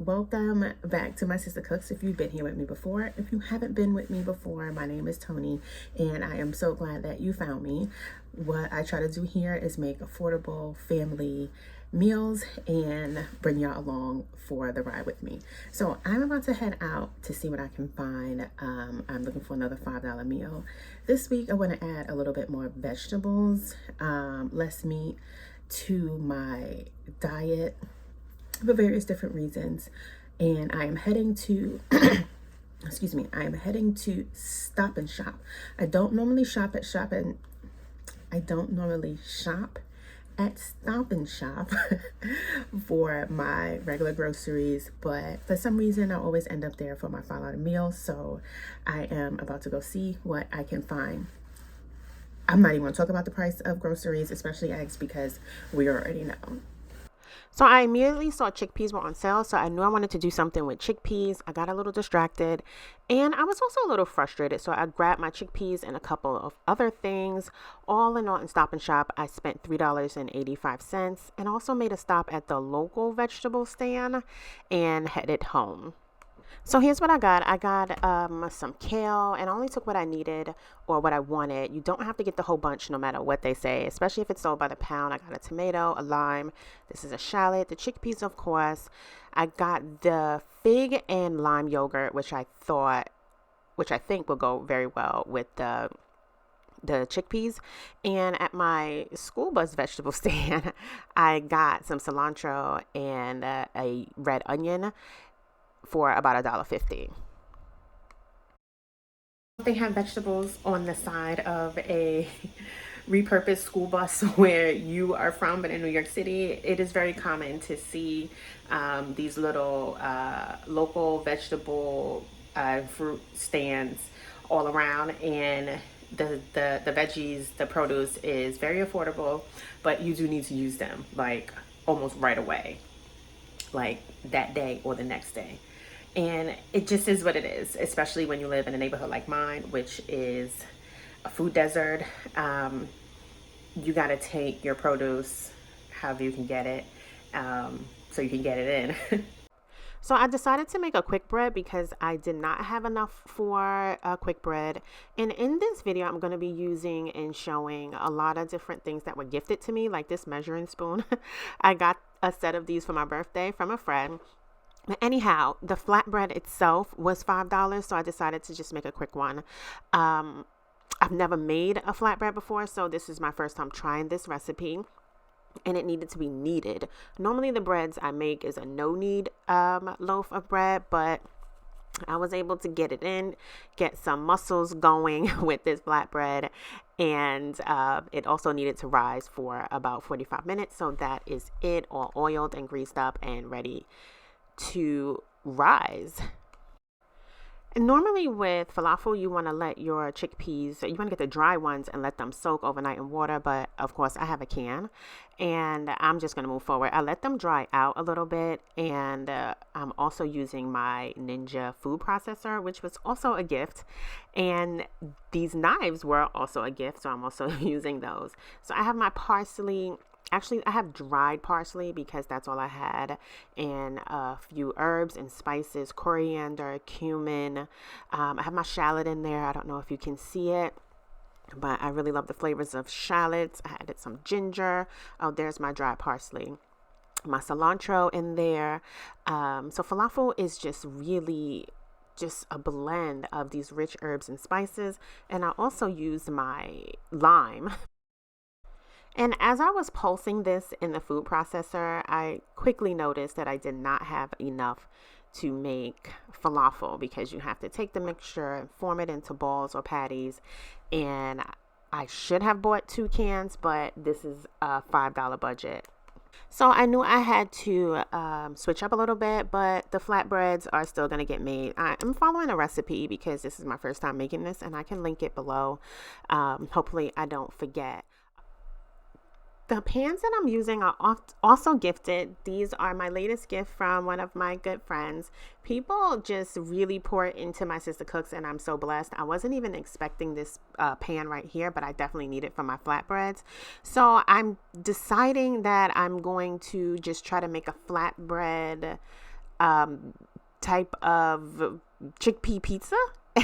Welcome back to my Sistah Cooks. If you've been here with me before, if you haven't been with me before, my name is Tony, and I am so glad that you found me. What I try to do here is make affordable family meals and bring y'all along for the ride with me. So I'm about to head out to see what I can find. I'm looking for another $5 meal. This week I want to add a little bit more vegetables, less meat to my diet for various different reasons. And I am heading to excuse me, I am heading to Stop and Shop. I don't normally shop at Stop and Shop for my regular groceries, but for some reason I always end up there for my $5 meal. So I am about to go see what I can find. I'm not even going to talk about the price of groceries, especially eggs, because we already know. So I immediately saw chickpeas were on sale, so I knew I wanted to do something with chickpeas. I got a little distracted, and I was also a little frustrated, so I grabbed my chickpeas and a couple of other things. All in all, in Stop and Shop, I spent $3.85 and also made a stop at the local vegetable stand and headed home. So here's what I got. I got some kale, and I only took what I needed or what I wanted. You don't have to get the whole bunch no matter what they say, especially if it's sold by the pound. I got a tomato, a lime. This is a shallot, the chickpeas, of course. I got the fig and lime yogurt, which I think will go very well with the chickpeas. And at my school bus vegetable stand, I got some cilantro and a red onion for about $1.50. They have vegetables on the side of a repurposed school bus where you are from, but in New York City, it is very common to see these little local vegetable fruit stands all around, and the veggies, the produce is very affordable, but you do need to use them like almost right away, like that day or the next day. And it just is what it is, especially when you live in a neighborhood like mine, which is a food desert. You got to take your produce however you can get it, so you can get it in. So I decided to make a quick bread because I did not have enough for a quick bread. And in this video, I'm going to be using and showing a lot of different things that were gifted to me, like this measuring spoon. I got a set of these for my birthday from a friend. Anyhow, the flatbread itself was $5, so I decided to just make a quick one. I've never made a flatbread before, so this is my first time trying this recipe, and it needed to be kneaded. Normally, the breads I make is a no-knead loaf of bread, but I was able to get it in, get some muscles going with this flatbread, and it also needed to rise for about 45 minutes, so that is it, all oiled and greased up and ready to rise. And normally with falafel, you want to let your chickpeas, you want to get the dry ones and let them soak overnight in water. But of course, I have a can and I'm just going to move forward. I let them dry out a little bit. And I'm also using my Ninja food processor, which was also a gift. And these knives were also a gift, so I'm also using those. So I have my parsley. Actually, I have dried parsley because that's all I had, and a few herbs and spices, coriander, cumin. I have my shallot in there. I don't know if you can see it, but I really love the flavors of shallots. I added some ginger. Oh, there's my dried parsley. My cilantro in there. So falafel is just really just a blend of these rich herbs and spices, and I also used my lime. And as I was pulsing this in the food processor, I quickly noticed that I did not have enough to make falafel because you have to take the mixture and form it into balls or patties. And I should have bought 2 cans, but this is a $5 budget. So I knew I had to switch up a little bit, but the flatbreads are still going to get made. I'm following a recipe because this is my first time making this, and I can link it below. Hopefully I don't forget. The pans that I'm using are also gifted. These are my latest gift from one of my good friends. People just really pour into my Sistah Cooks, and I'm so blessed. I wasn't even expecting this pan right here, but I definitely need it for my flatbreads. So I'm deciding that I'm going to just try to make a flatbread type of chickpea pizza.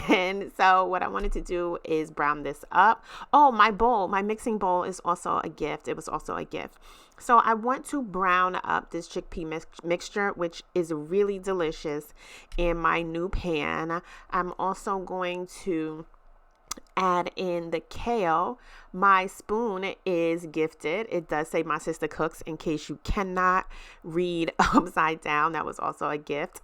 And so what I wanted to do is brown this up. Oh, my mixing bowl is also a gift. It was also a gift. So I want to brown up this chickpea mixture, which is really delicious, in my new pan. I'm also going to add in the kale. My spoon is gifted. It does say my Sistah Cooks, in case you cannot read upside down. That was also a gift.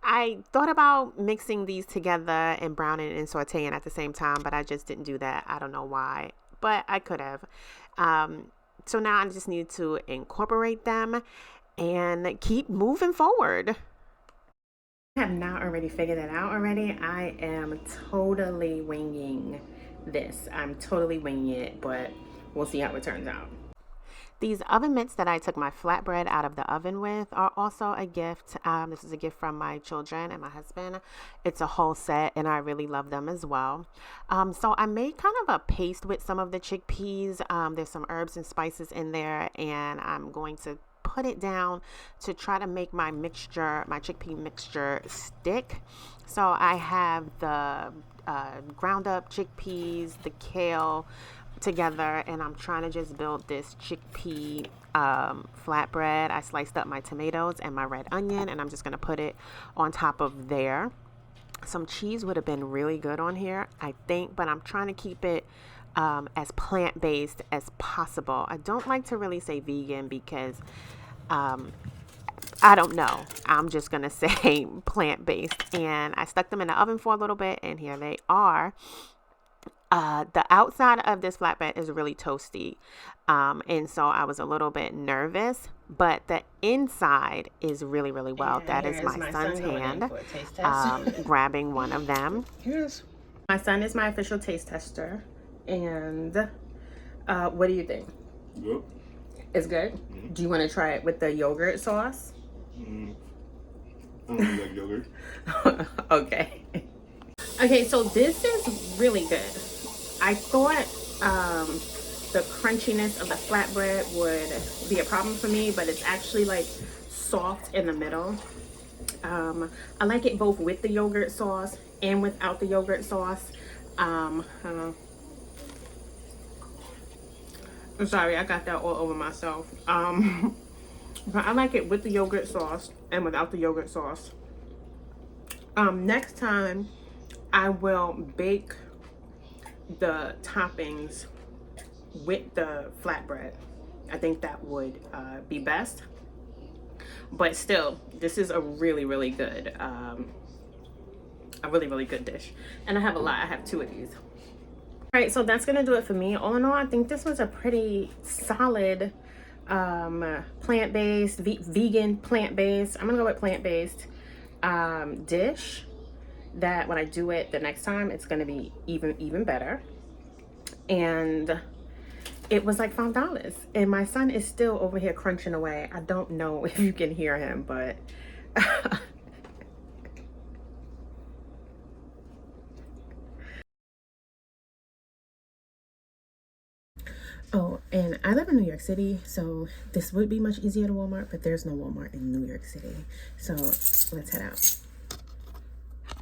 I thought about mixing these together and browning and sauteing at the same time, but I just didn't do that. I don't know why, but I could have. So now I just need to incorporate them and keep moving forward. I have not already figured that out already. I am totally winging this. I'm totally winging it, but we'll see how it turns out. These oven mitts that I took my flatbread out of the oven with are also a gift. This is a gift from my children and my husband. It's a whole set, and I really love them as well. So I made kind of a paste with some of the chickpeas. There's some herbs and spices in there, and I'm going to put it down to try to make my mixture, my chickpea mixture, stick. So I have the ground up chickpeas, the kale together, and I'm trying to just build this chickpea flatbread. I sliced up my tomatoes and my red onion, and I'm just going to put it on top of there. Some cheese would have been really good on here, I think, but I'm trying to keep it as plant-based as possible. I don't like to really say vegan because I don't know. I'm just going to say plant-based. And I stuck them in the oven for a little bit, and here they are. The outside of this flatbread is really toasty, and so I was a little bit nervous, but the inside is really, really well. And that is my son's hand grabbing one of them. Yes. My son is my official taste tester, and what do you think? Good. It's good? Mm-hmm. Do you want to try it with the yogurt sauce? Mm-hmm. I don't like yogurt. Okay. Okay, so this is really good. I thought the crunchiness of the flatbread would be a problem for me, but it's actually like soft in the middle. I like it both with the yogurt sauce and without the yogurt sauce. I'm sorry, I got that all over myself. But I like it with the yogurt sauce and without the yogurt sauce. Next time I will bake the toppings with the flatbread. I think that would be best. But still, this is a really, really good, dish. And I have a lot. I have 2 of these. All right, so that's gonna do it for me. All in all, I think this was a pretty solid plant-based, vegan plant-based. I'm gonna go with plant-based dish. That when I do it the next time, it's gonna be even better. And it was like $5, and my son is still over here crunching away. I don't know if you can hear him, but oh, and I live in New York City, so this would be much easier to Walmart, but there's no Walmart in New York City. So let's head out.